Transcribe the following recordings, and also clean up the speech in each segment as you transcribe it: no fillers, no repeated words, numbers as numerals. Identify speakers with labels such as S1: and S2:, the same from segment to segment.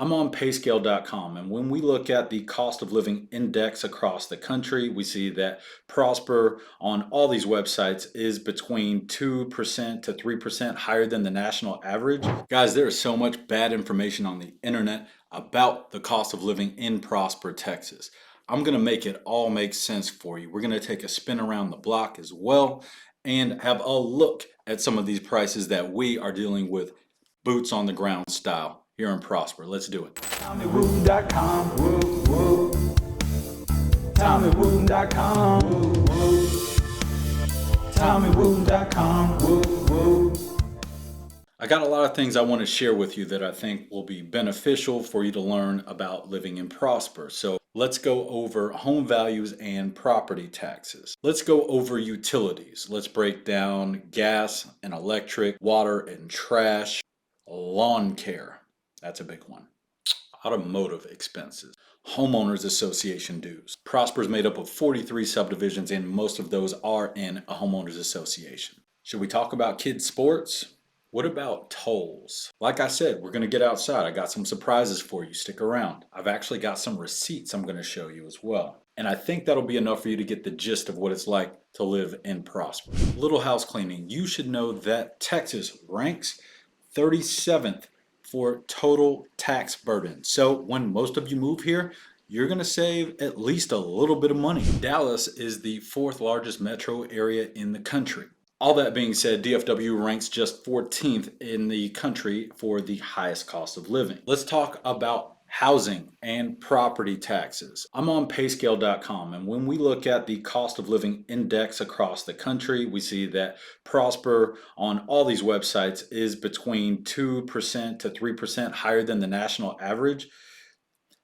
S1: I'm on payscale.com, and when we look at the cost of living index across the country, we see that Prosper on all these websites is between 2% to 3% higher than the national average. Guys, there is so much bad information on the internet about the cost of living in Prosper, Texas. I'm going to make it all make sense for you. We're going to take a spin around the block as well and have a look at some of these prices that we are dealing with boots on the ground style here in Prosper. Let's do it.
S2: TommyWooten.com, woo, woo. TommyWooten.com, woo, woo. TommyWooten.com, woo, woo.
S1: I got a lot of things I want to share with you that I think will be beneficial for you to learn about living in Prosper. So let's go over home values and property taxes. Let's go over utilities. Let's break down gas and electric, water and trash, lawn care. That's a big one. Automotive expenses, homeowners association dues. Prosper is made up of 43 subdivisions, and most of those are in a homeowners association. Should we talk about kids' sports? What about tolls? Like I said, we're going to get outside. I got some surprises for you. Stick around. I've actually got some receipts I'm going to show you as well. And I think that'll be enough for you to get the gist of what it's like to live in Prosper. Little house cleaning. You should know that Texas ranks 37th for total tax burden. So when most of you move here, you're going to save at least a little bit of money. Dallas is the fourth largest metro area in the country. All that being said, DFW ranks just 14th in the country for the highest cost of living. Let's talk about housing and property taxes. I'm on payscale.com, and when we look at the cost of living index across the country, we see that Prosper on all these websites is between 2% to 3% higher than the national average.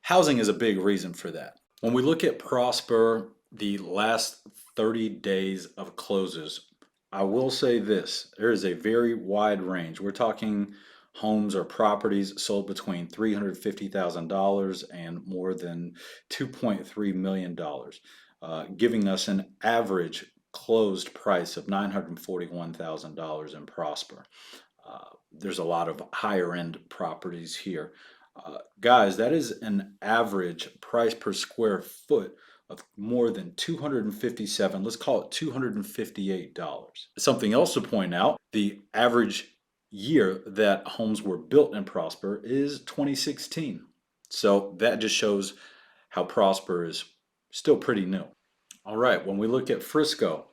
S1: Housing is a big reason for that. When we look at Prosper, the last 30 days of closes, I will say this, there is a very wide range. We're talking homes or properties sold between $350,000 and more than $2.3 million, giving us an average closed price of $941,000 in Prosper. There's a lot of higher end properties here. Guys, that is an average price per square foot of more than 257, let's call it $258. Something else to point out, the average year that homes were built in Prosper is 2016. So that just shows how Prosper is still pretty new. All right, when we look at Frisco,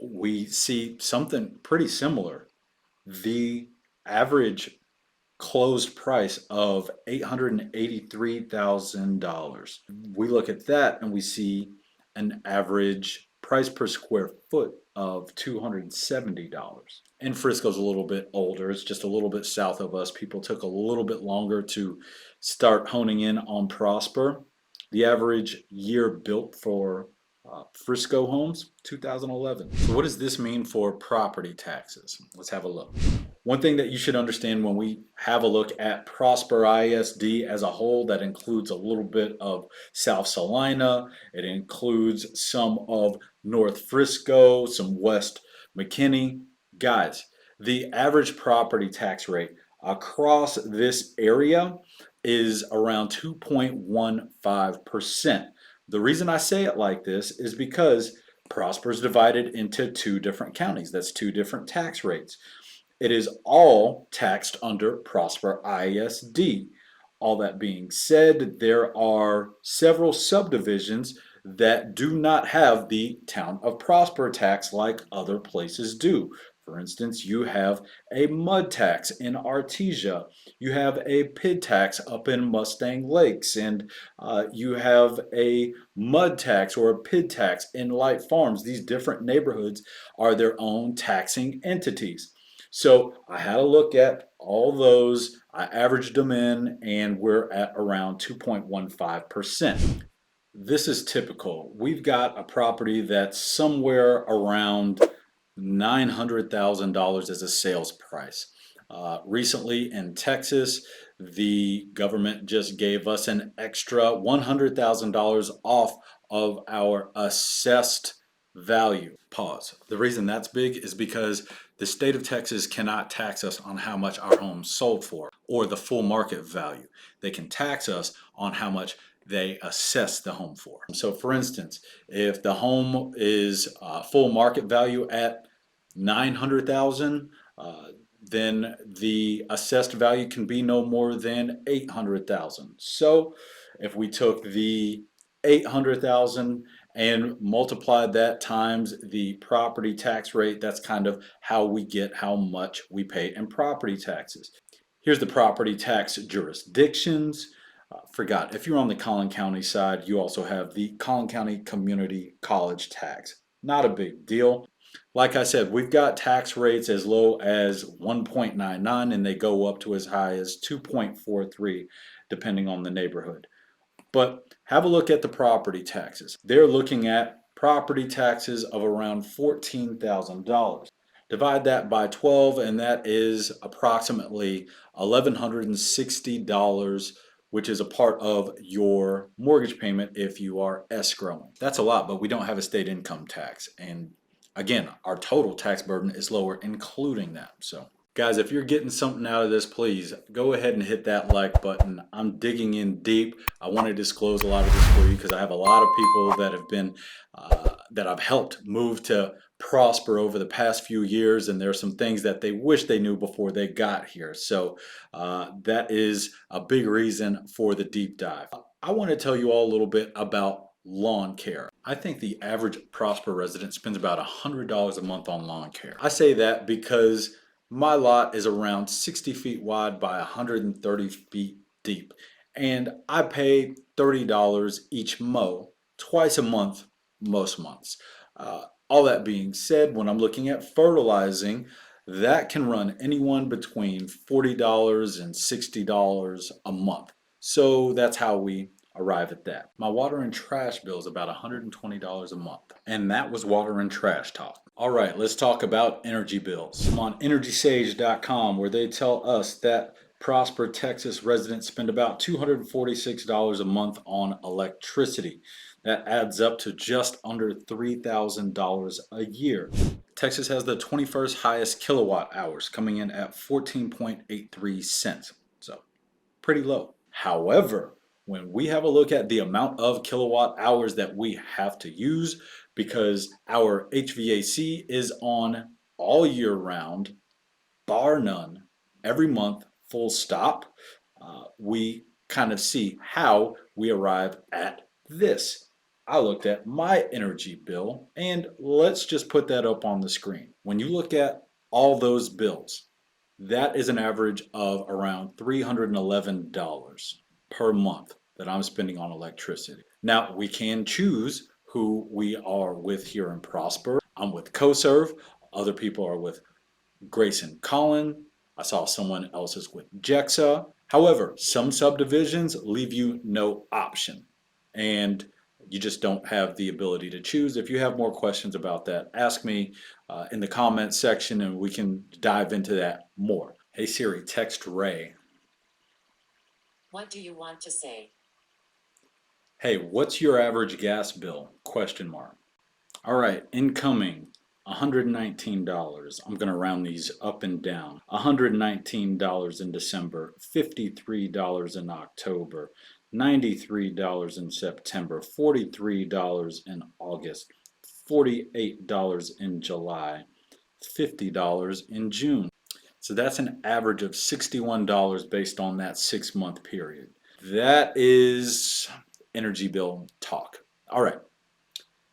S1: we see something pretty similar. The average closed price of $883,000. We look at that and we see an average price per square foot of $270. And Frisco's a little bit older. It's just a little bit south of us. People took a little bit longer to start honing in on Prosper. The average year built for Frisco homes, 2011. So what does this mean for property taxes? Let's have a look. One thing that you should understand when we have a look at Prosper ISD as a whole, that includes a little bit of South Salina, it includes some of North Frisco, some West McKinney. Guys, the average property tax rate across this area is around 2.15%. The reason I say it like this is because Prosper is divided into two different counties. That's two different tax rates. It is all taxed under Prosper ISD. All that being said, there are several subdivisions that do not have the town of Prosper tax like other places do. For instance, you have a mud tax in Artesia, you have a PID tax up in Mustang Lakes, and you have a mud tax or a PID tax in Light Farms. These different neighborhoods are their own taxing entities. So I had a look at all those, I averaged them in, and we're at around 2.15%. This is typical. We've got a property that's somewhere around $900,000 as a sales price. Recently in Texas, the government just gave us an extra $100,000 off of our assessed value. Pause. The reason that's big is because the state of Texas cannot tax us on how much our home sold for or the full market value. They can tax us on how much they assess the home for. So, for instance, if the home is full market value at 900,000, then the assessed value can be no more than 800,000. So, if we took the 800,000 and multiplied that times the property tax rate, that's kind of how we get how much we pay in property taxes. Here's the property tax jurisdictions. Forgot, if you're on the Collin County side, you also have the Collin County Community College tax. Not a big deal. Like I said, we've got tax rates as low as 1.99 and they go up to as high as 2.43 depending on the neighborhood. But have a look at the property taxes. They're looking at property taxes of around $14,000. Divide that by 12 and that is approximately $1,160, which is a part of your mortgage payment if you are escrowing. That's a lot, but we don't have a state income tax. And again, our total tax burden is lower, including that. So, guys, if you're getting something out of this, please go ahead and hit that like button. I'm digging in deep. I want to disclose a lot of this for you because I have a lot of people that have been that I've helped move to prosper over the past few years, and there are some things that they wish they knew before they got here. So that is a big reason for the deep dive. I want to tell you all a little bit about lawn care. I think the average Prosper resident spends about $100 a month on lawn care. I say that because my lot is around 60 feet wide by 130 feet deep, and I pay $30 each mow twice a month, most months. All that being said, when I'm looking at fertilizing, that can run anyone between $40 and $60 a month. So that's how we arrive at that. My water and trash bill is about $120 a month. And that was water and trash talk. All right, let's talk about energy bills. I'm on EnergySage.com where they tell us that Prosper, Texas residents spend about $246 a month on electricity. That adds up to just under $3,000 a year. Texas has the 21st highest kilowatt hours, coming in at 14.83 cents. So, pretty low. However, when we have a look at the amount of kilowatt hours that we have to use, because our HVAC is on all year round, bar none, every month, full stop, we kind of see how we arrive at this. I looked at my energy bill, and let's just put that up on the screen. When you look at all those bills, that is an average of around $311 per month that I'm spending on electricity. Now, we can choose who we are with here in Prosper. I'm with CoServe. Other people are with Grayson Collin. I saw someone else is with Jexa. However, some subdivisions leave you no option, and you just don't have the ability to choose. If you have more questions about that, ask me in the comments section and we can dive into that more. Hey Siri, text Ray.
S3: What do you want to say?
S1: Hey, what's your average gas bill? Question mark. All right, incoming. $119. I'm going to round these up and down. $119 in December, $53 in October, $93 in September, $43 in August, $48 in July, $50 in June. So that's an average of $61 based on that 6-month period. That is energy bill talk. All right.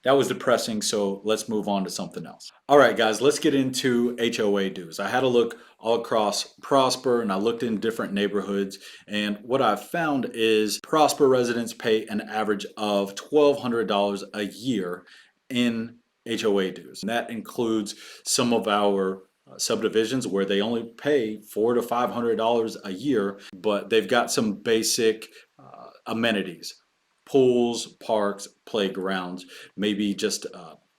S1: That was depressing, so let's move on to something else. All right, guys, let's get into HOA dues. I had a look all across Prosper and I looked in different neighborhoods, and what I've found is Prosper residents pay an average of $1,200 a year in HOA dues. And that includes some of our subdivisions where they only pay $400 to $500 a year, but they've got some basic amenities. Pools, parks, playgrounds, maybe just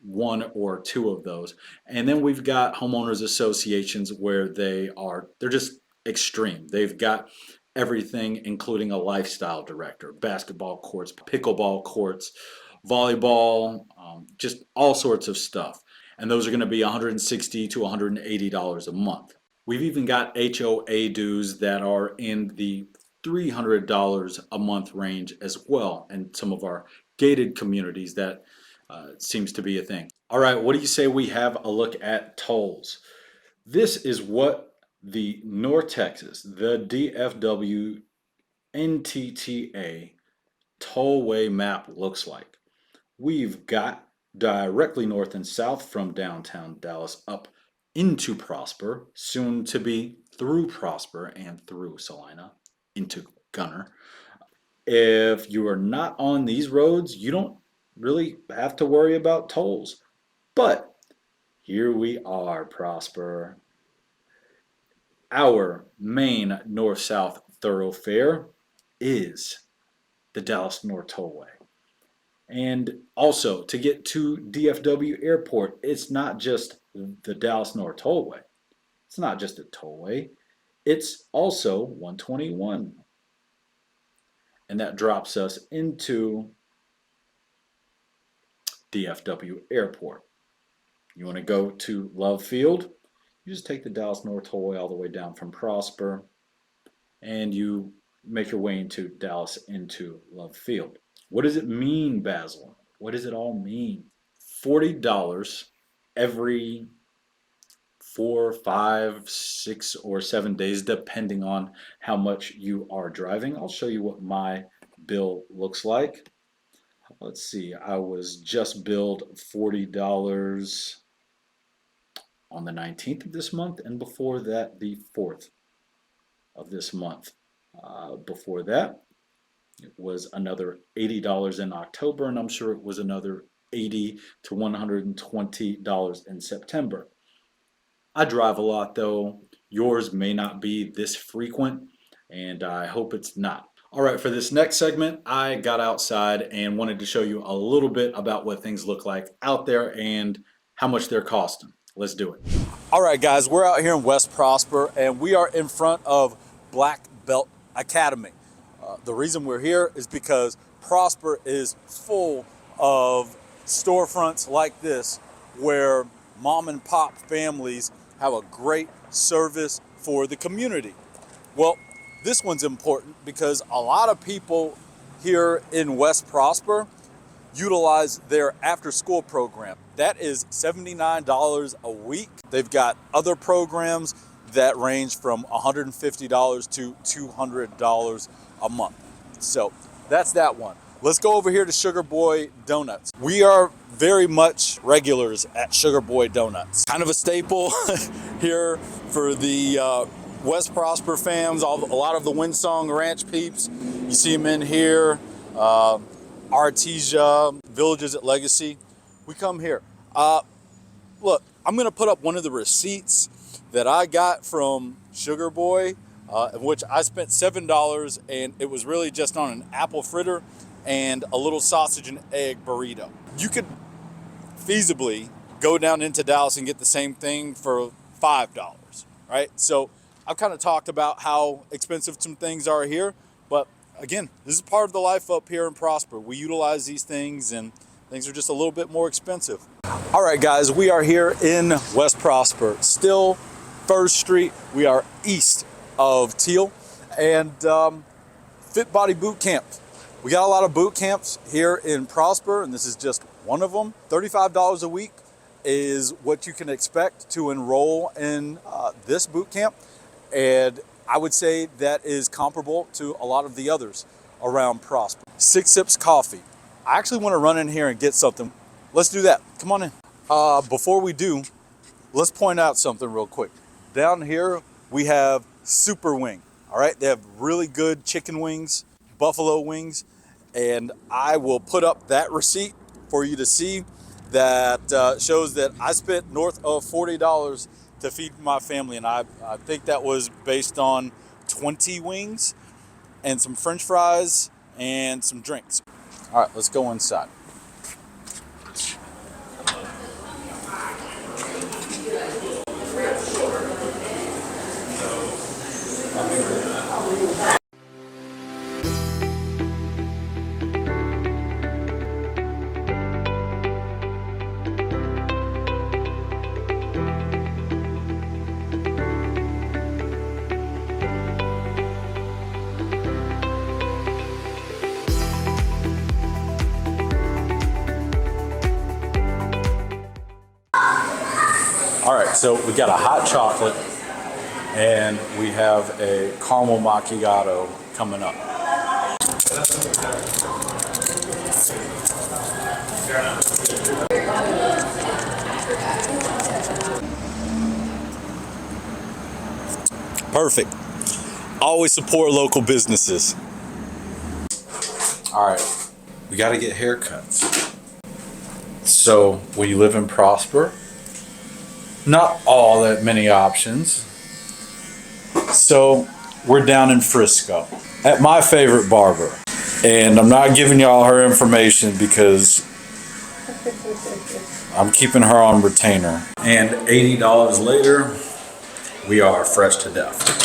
S1: one or two of those. And then we've got homeowners associations where they're just extreme. They've got everything, including a lifestyle director, basketball courts, pickleball courts, volleyball, just all sorts of stuff. And those are going to be $160 to $180 a month. We've even got HOA dues that are in the $300 a month range as well in some of our gated communities. That seems to be a thing. All right, what do you say we have a look at tolls? This is what the North Texas, the DFW NTTA tollway map looks like. We've got directly north and south from downtown Dallas up into Prosper, soon to be through Prosper and through Salina into Gunner. If you are not on these roads, you don't really have to worry about tolls. But here we are, Prosper. Our main north-south thoroughfare is the Dallas North Tollway. And also, to get to DFW Airport, it's not just the Dallas North Tollway. It's not just a tollway. It's also 121. And that drops us into DFW Airport. You want to go to Love Field? You just take the Dallas North Tollway all the way down from Prosper, and you make your way into Dallas into Love Field. What does it mean, Basil? What does it all mean? $40 every 4, 5, 6, or 7 days, depending on how much you are driving. I'll show you what my bill looks like. Let's see, I was just billed $40 on the 19th of this month, and before that, the 4th of this month. Before that, it was another $80 in October, and I'm sure it was another $80 to $120 in September. I drive a lot though. Yours may not be this frequent, and I hope it's not. All right, for this next segment, I got outside and wanted to show you a little bit about what things look like out there and how much they're costing. Let's do it. All right, guys, we're out here in West Prosper, and we are in front of Black Belt Academy. The reason we're here is because Prosper is full of storefronts like this where mom and pop families have a great service for the community. Well, this one's important because a lot of people here in West Prosper utilize their after-school program. That is $79 a week. They've got other programs that range from $150 to $200 a month. So that's that one. Let's go over here to Sugar Boy Donuts. We are very much regulars at Sugar Boy Donuts. Kind of a staple here for the West Prosper fams, a lot of the Windsong Ranch peeps. You see them in here. Artesia, Villages at Legacy. We come here. Look, I'm gonna put up one of the receipts that I got from Sugar Boy, in which I spent $7, and it was really just on an apple fritter and a little sausage and egg burrito. You could feasibly go down into Dallas and get the same thing for $5, right? So I've kind of talked about how expensive some things are here, but again, this is part of the life up here in Prosper. We utilize these things, and things are just a little bit more expensive. All right, guys, we are here in West Prosper, still First Street. We are east of Teal, and Fit Body Boot Camp. We got a lot of boot camps here in Prosper, and this is just one of them. $35 a week is what you can expect to enroll in this boot camp, and I would say that is comparable to a lot of the others around Prosper. 6 Sips Coffee. I actually want to run in here and get something. Let's do that. Come on in. Before we do, let's point out something real quick. Down here, we have Super Wing. All right, they have really good chicken wings, buffalo wings, and I will put up that receipt for you to see that shows that I spent north of $40 to feed my family, and I think that was based on 20 wings and some French fries and some drinks. All right, let's go inside. All right, so we got a hot chocolate and we have a caramel macchiato coming up. Perfect. Always support local businesses. All right, we got to get haircuts. So when you live in Prosper, not all that many options. So we're down in Frisco at my favorite barber. And I'm not giving y'all her information because I'm keeping her on retainer. And $80 later, we are fresh to death.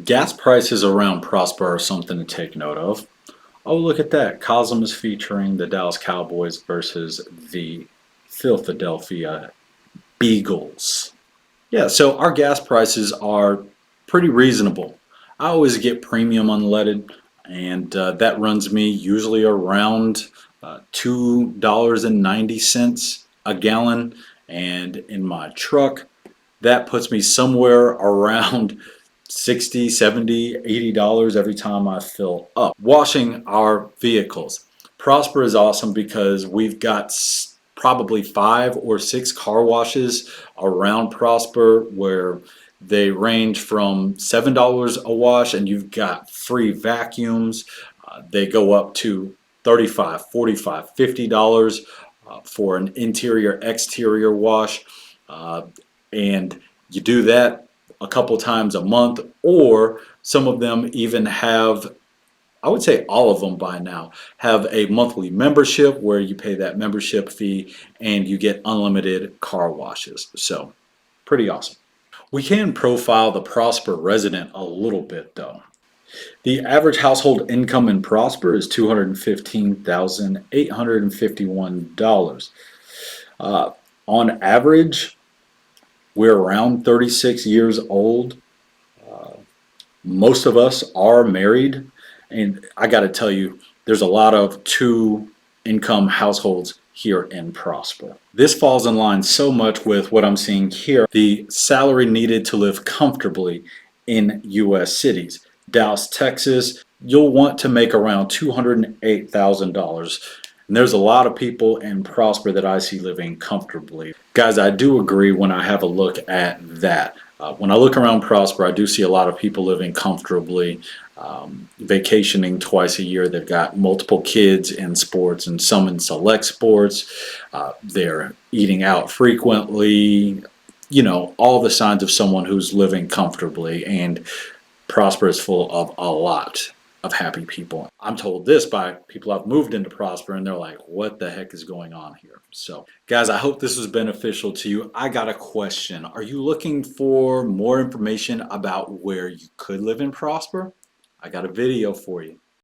S1: Gas prices around Prosper are something to take note of. Oh, look at that. Cosm is featuring the Dallas Cowboys versus the Philadelphia Beagles. Yeah, so our gas prices are pretty reasonable. I always get premium unleaded, and that runs me usually around $2.90 a gallon. And in my truck, that puts me somewhere around 60, 70, $80 every time I fill up. Washing our vehicles. Prosper is awesome because we've got probably 5 or 6 car washes around Prosper where they range from $7 a wash and you've got free vacuums. They go up to $35, $45, $50 for an interior exterior wash. And you do that a couple times a month, or some of them even have, I would say all of them by now, have a monthly membership where you pay that membership fee and you get unlimited car washes. So, pretty awesome. We can profile the Prosper resident a little bit though. The average household income in Prosper is $215,851. On average, we're around 36 years old. Most of us are married, and I got to tell you, there's a lot of two income households here in Prosper. This falls in line so much with what I'm seeing here. The salary needed to live comfortably in U.S. cities. Dallas, Texas, you'll want to make around $208,000. And there's a lot of people in Prosper that I see living comfortably. Guys, I do agree when I have a look at that. When I look around Prosper, I do see a lot of people living comfortably, vacationing twice a year. They've got multiple kids in sports and some in select sports. They're eating out frequently. You know, all the signs of someone who's living comfortably, and Prosper is full of a lot of happy people. I'm told this by people I've moved into Prosper, and they're like, what the heck is going on here? So, guys, I hope this was beneficial to you. I got a question. Are you looking for more information about where you could live in Prosper? I got a video for you.